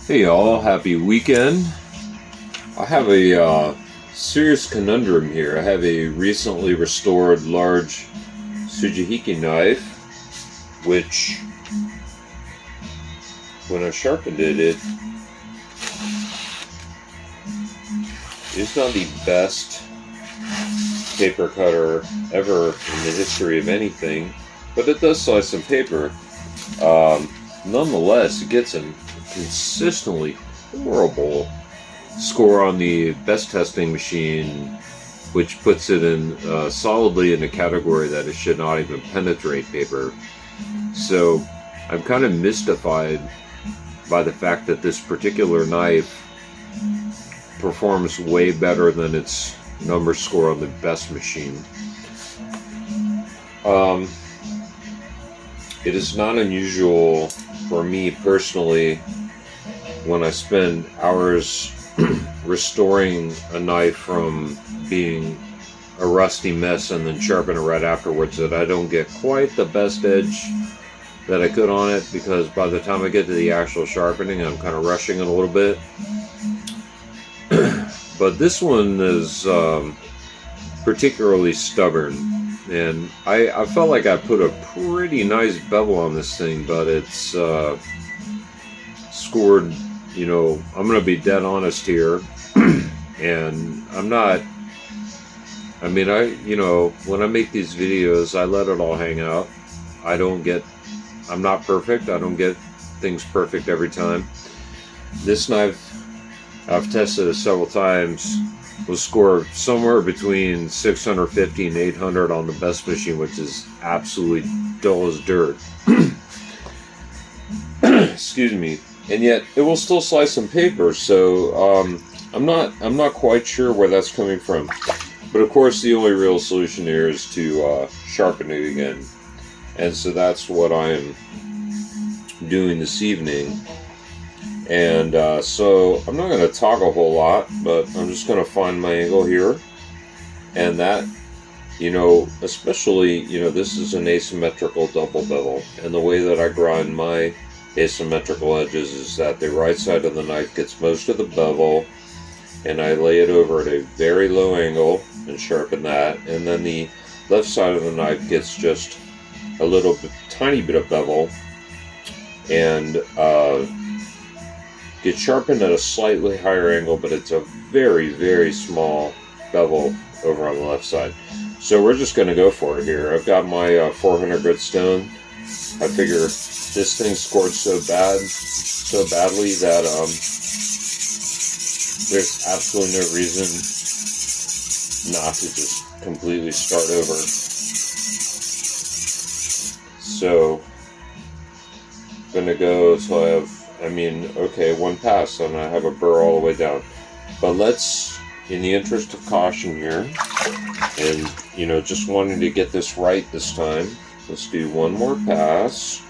Hey y'all, happy weekend. I have a serious conundrum here. I have a recently restored large Sujihiki knife, which when I sharpened it, it's not the best paper cutter ever in the history of anything, but it does slice some paper. Nonetheless, it gets a consistently horrible score on the BESS testing machine, which puts it in solidly in the category that it should not even penetrate paper. So I'm kind of mystified by the fact that this particular knife performs way better than its number score on the BESS machine. It is not unusual for me personally when I spend hours restoring a knife from being a rusty mess and then sharpen it right afterwards, that I don't get quite the best edge that I could on it, because by the time I get to the actual sharpening, I'm kind of rushing it a little bit. But this one is particularly stubborn, and I felt like I put a pretty nice bevel on this thing, but it's scored, I'm going to be dead honest here, and when I make these videos, I let it all hang out. I'm not perfect. I don't get things perfect every time. This knife, I've tested it several times, will score somewhere between 650 and 800 on the BESS machine, which is absolutely dull as dirt. Excuse me. And yet it will still slice some paper, so I'm not quite sure where that's coming from. But of course, the only real solution here is to sharpen it again, and so that's what I am doing this evening. And so I'm not going to talk a whole lot, but I'm just going to find my angle here, and that, especially, this is an asymmetrical double bevel, and the way that I grind my asymmetrical edges is that the right side of the knife gets most of the bevel, and I lay it over at a very low angle and sharpen that, and then the left side of the knife gets just a tiny bit of bevel, and gets sharpened at a slightly higher angle, but it's a very, very small bevel over on the left side. So we're just going to go for it here. I've got my 400 grit stone. I figure this thing scored so badly that there's absolutely no reason not to just completely start over. So I'm gonna go till I have, one pass and I have a burr all the way down. But let's, in the interest of caution here, and just wanting to get this right this time, let's do one more pass,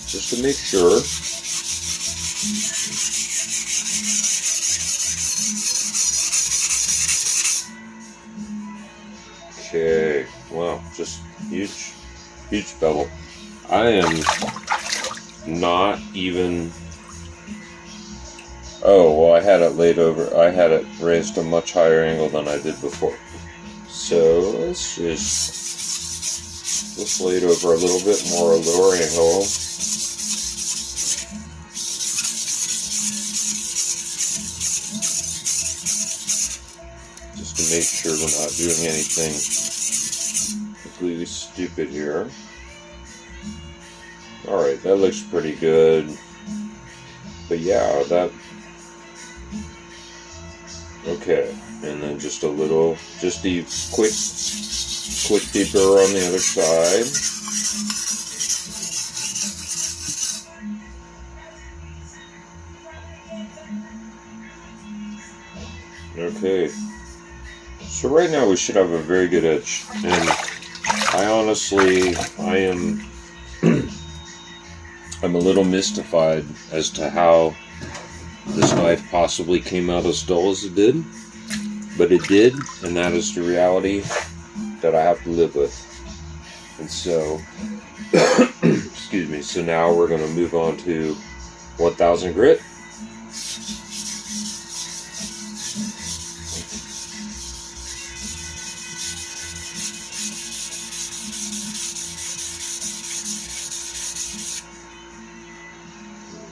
just to make sure. Okay, wow, just huge bevel. I am not even, I had it raised to a much higher angle than I did before. So let's lay it over a little bit more, a lower angle. Just to make sure we're not doing anything completely stupid here. Alright, that looks pretty good. But yeah, okay. And then just a quick deburr on the other side. Okay. So right now we should have a very good edge. And I'm a little mystified as to how this knife possibly came out as dull as it did, but it did, and that is the reality that I have to live with. And so, excuse me, so now we're going to move on to 1000 grit.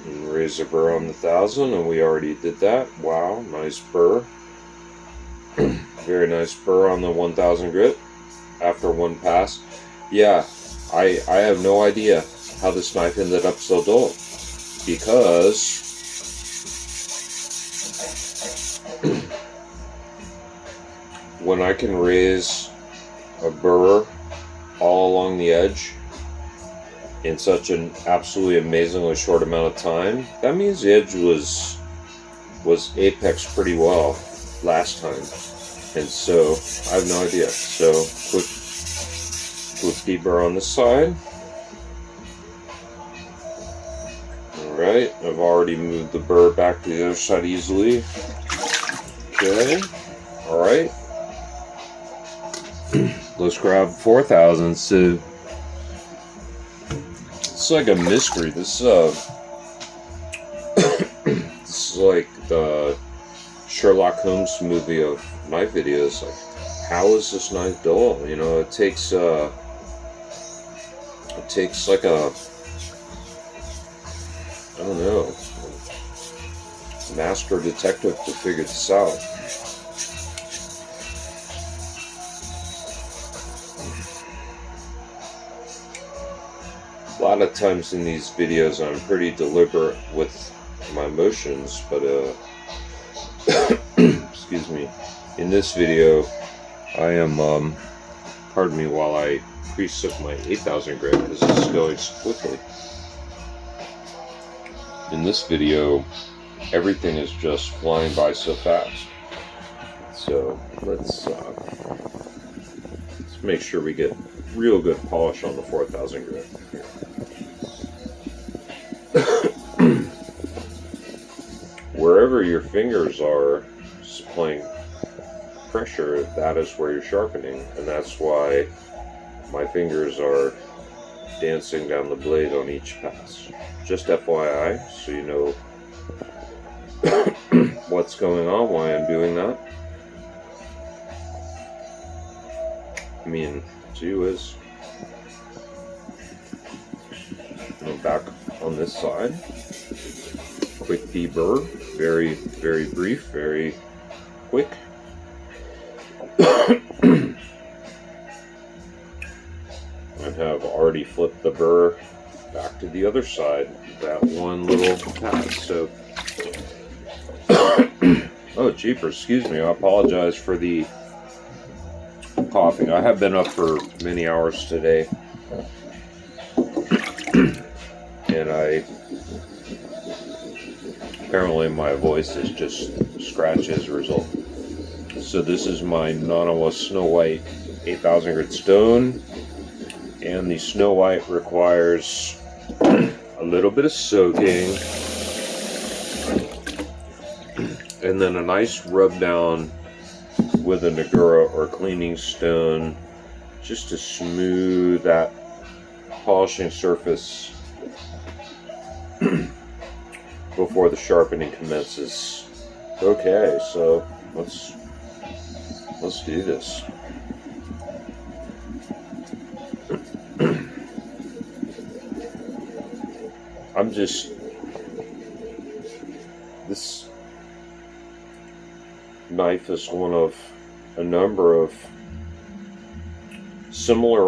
And raise a burr on the 1000, and we already did that. Wow, nice burr. Very nice burr on the 1000 grit after one pass. Yeah, I have no idea how this knife ended up so dull, because when I can raise a burr all along the edge in such an absolutely amazingly short amount of time, that means the edge was apexed pretty well last time. And so I have no idea. So quick deburr on this side. Alright, I've already moved the burr back to the other side easily. Okay, alright. Let's grab 4000. So it's like a mystery. This this is like the Sherlock Holmes movie of knife videos. Like, how is this knife dull? You know, it takes like a, I don't know, master detective to figure this out. A lot of times in these videos I'm pretty deliberate with my motions, but excuse me, in this video I am pardon me while I pre-sip my 8000 grit, because this is going so quickly. In this video everything is just flying by so fast. So let's make sure we get real good polish on the 4000 grit here. Wherever your fingers are supplying pressure, that is where you're sharpening, and that's why my fingers are dancing down the blade on each pass. Just FYI, so you know what's going on, why I'm doing that. I mean, gee whiz. Back on this side. Quick deburr, very, very brief, very quick. And have already flipped the burr back to the other side. That one little pass. So, oh jeepers, excuse me. I apologize for the coughing. I have been up for many hours today, and apparently my voice is just scratchy as a result. So this is my Nanawa Snow White 8000 grit stone, and the Snow White requires a little bit of soaking, and then a nice rub down with a Nagura or cleaning stone, just to smooth that polishing surface before the sharpening commences. Okay, so let's do this. This knife is one of a number of similar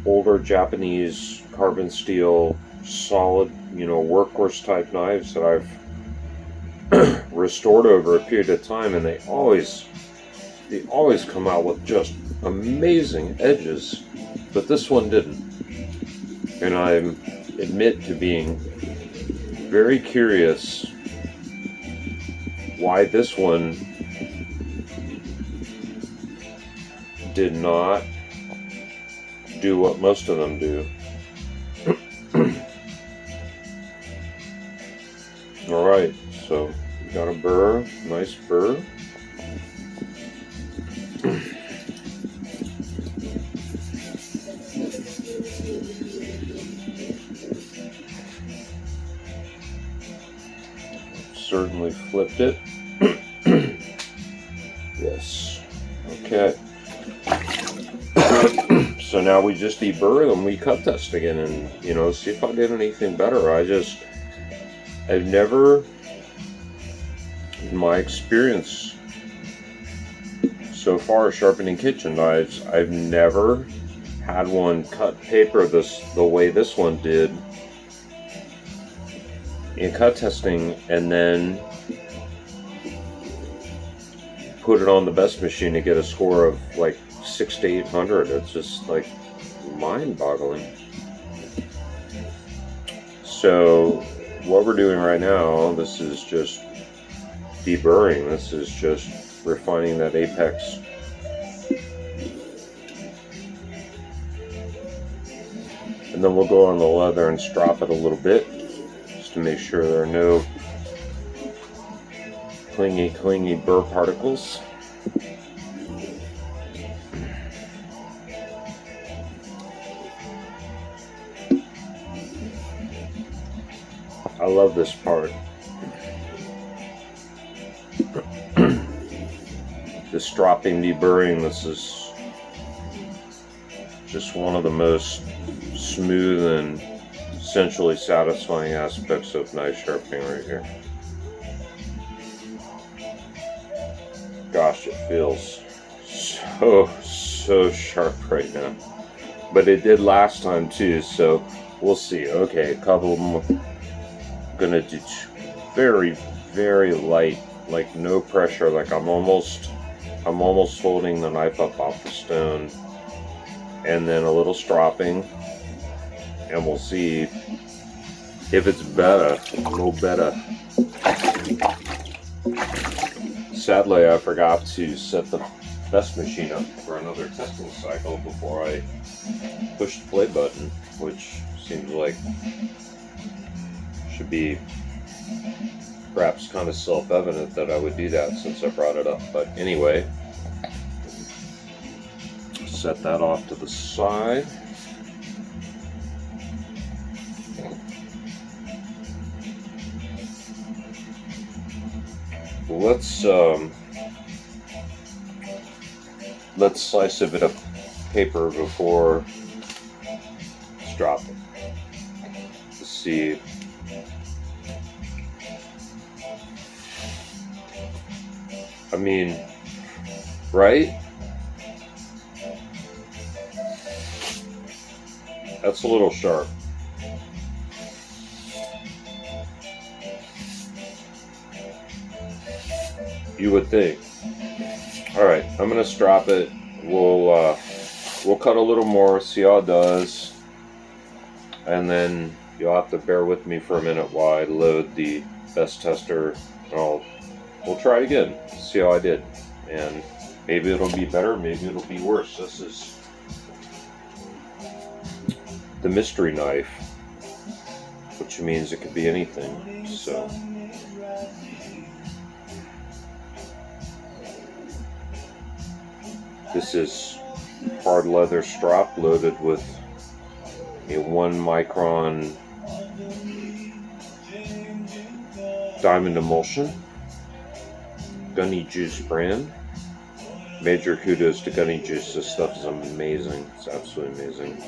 older Japanese carbon steel, solid, workhorse type knives that I've restored over a period of time, and they always come out with just amazing edges, but this one didn't. And I admit to being very curious why this one did not do what most of them do. Alright, so we got a burr, nice burr. certainly flipped it. Yes. Okay. So now we just deburr them, we cut test again, and see if I did anything better. I've never, in my experience so far sharpening kitchen knives, I've never had one cut paper the way this one did in cut testing, and then put it on the BESS machine to get a score of like 600 to 800. It's just like mind-boggling. So what we're doing right now, this is just deburring. This is just refining that apex. And then we'll go on the leather and strop it a little bit, just to make sure there are no clingy burr particles. I love this part. The stropping, deburring, this is just one of the most smooth and sensually satisfying aspects of knife sharpening right here. Gosh, it feels so sharp right now. But it did last time too, so we'll see. Okay, a couple of them. I'm gonna do very light, like no pressure, like I'm almost holding the knife up off the stone, and then a little stropping, and we'll see if it's better, no better. Sadly, I forgot to set the BESS machine up for another testing cycle before I push the play button, which seems like should be perhaps kind of self-evident that I would do that since I brought it up. But anyway, set that off to the side. Let's slice a bit of paper before stropping to see. I mean, right? That's a little sharp. You would think. All right, I'm gonna strop it. We'll cut a little more, see how it does, and then you'll have to bear with me for a minute while I load the BESS tester. We'll try it again, see how I did, and maybe it'll be better, maybe it'll be worse. This is the mystery knife, which means it could be anything. So. This is hard leather strop loaded with a 1 micron diamond emulsion, Gunny Juice brand. Major kudos to Gunny Juice. This stuff is amazing. It's absolutely amazing.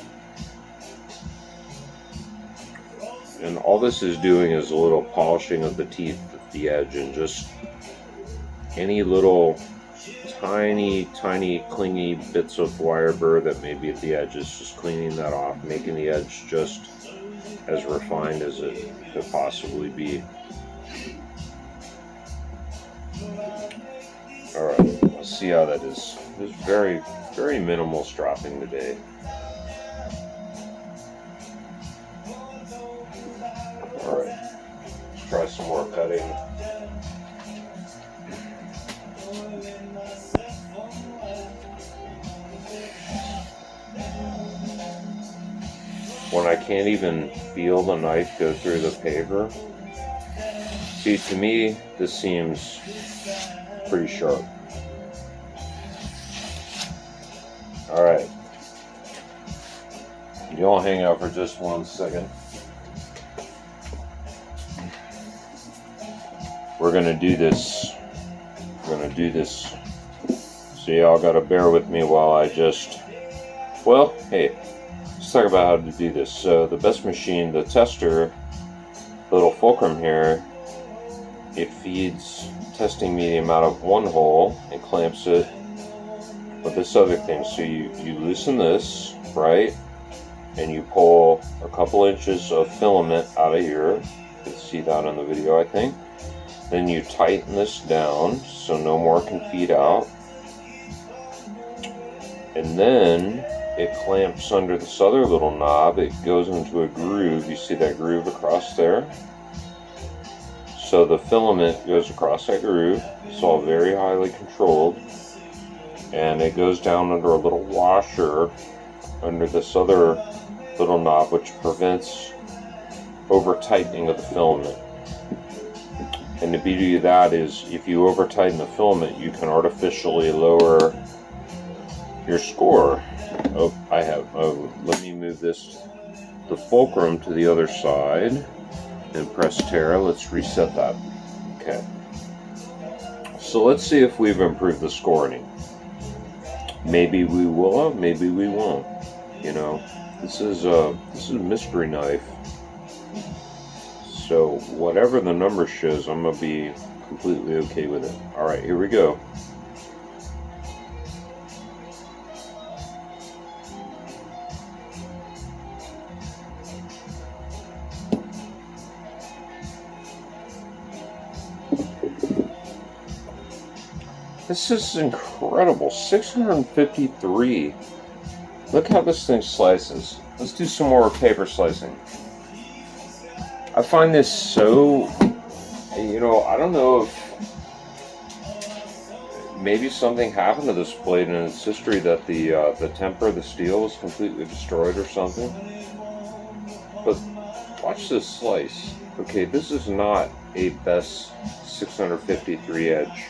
And all this is doing is a little polishing of the teeth at the edge, and just any little tiny clingy bits of wire burr that may be at the edges, just cleaning that off, making the edge just as refined as it could possibly be. Alright, let's see how that is. There's very minimal stropping today. Alright, let's try some more cutting. When I can't even feel the knife go through the paper. See, to me, this seems pretty sharp. Alright. You all hang out for just 1 second. we're gonna do this. We're gonna do this. So y'all gotta bear with me while I just. Well, hey, let's talk about how to do this. So the BESS machine, the tester, little fulcrum here, it feeds testing medium out of one hole and clamps it with this other thing. So you loosen this, right? And you pull a couple inches of filament out of here. You can see that on the video, I think. Then you tighten this down so no more can feed out. And then it clamps under this other little knob. It goes into a groove. You see that groove across there? So the filament goes across that groove. It's all very highly controlled. And it goes down under a little washer under this other little knob, which prevents over tightening of the filament. And the beauty of that is if you over tighten the filament, you can artificially lower your score. Let me move the fulcrum to the other side and press Terra. Let's reset that. Okay. So let's see if we've improved the scoring. Maybe we will, maybe we won't. You know, this is a mystery knife. So whatever the number shows, I'm gonna be completely okay with it. All right, here we go. This is incredible. 653. Look how this thing slices. Let's do some more paper slicing. I find this so, you know, I don't know if maybe something happened to this blade in its history that the temper of the steel was completely destroyed or something. But watch this slice. Okay, this is not a BESS 653 edge.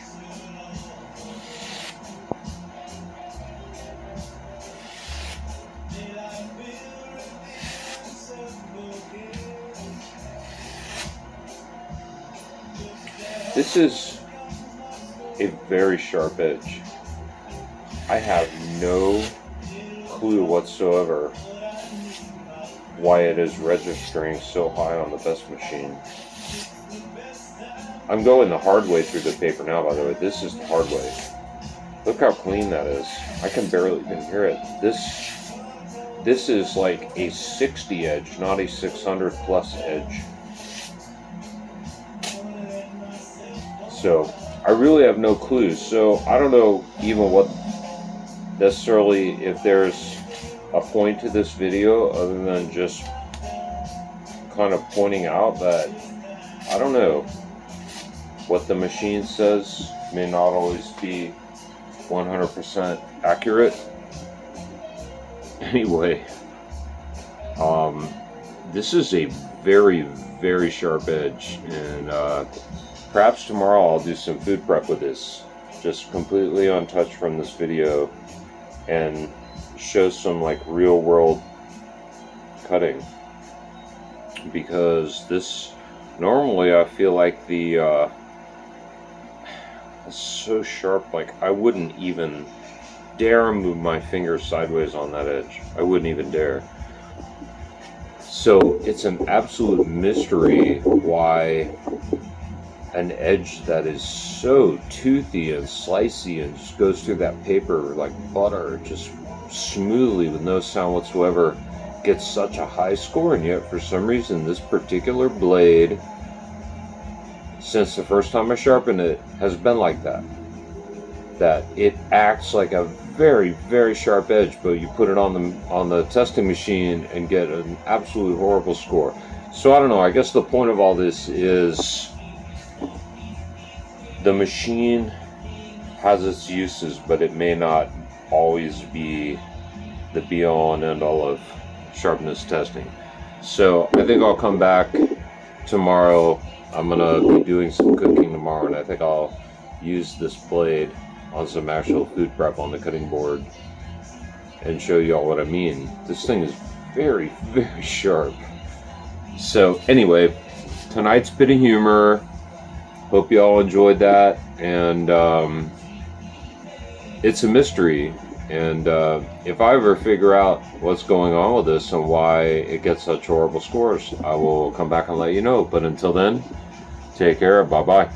This is a very sharp edge. I have no clue whatsoever why it is registering so high on the BESS machine. I'm going the hard way through the paper now, by the way. This is the hard way. Look how clean that is. I can barely even hear it. This is like a 60 edge, not a 600 plus edge. So I really have no clue. So I don't know even what necessarily if there's a point to this video other than just kind of pointing out that I don't know what the machine says may not always be 100% accurate. Anyway, this is a very, very sharp edge, and perhaps tomorrow I'll do some food prep with this, just completely untouched from this video, and show some like real world cutting, because this normally I feel like the it's so sharp, like I wouldn't even dare move my finger sideways on that edge. I wouldn't even dare. So it's an absolute mystery why an edge that is so toothy and slicey and just goes through that paper like butter, just smoothly with no sound whatsoever, gets such a high score. And yet for some reason this particular blade, since the first time I sharpened it, has been like that. That it acts like a very, very sharp edge, but you put it on the testing machine and get an absolutely horrible score. So I don't know, I guess the point of all this is the machine has its uses, but it may not always be the be-all and end-all of sharpness testing. So I think I'll come back tomorrow. I'm gonna be doing some cooking tomorrow, and I think I'll use this blade on some actual food prep on the cutting board and show y'all what I mean. This thing is very, very sharp. So anyway, tonight's bit of humor. Hope you all enjoyed that, and it's a mystery. And if I ever figure out what's going on with this and why it gets such horrible scores, I will come back and let you know. But until then, take care. Bye bye.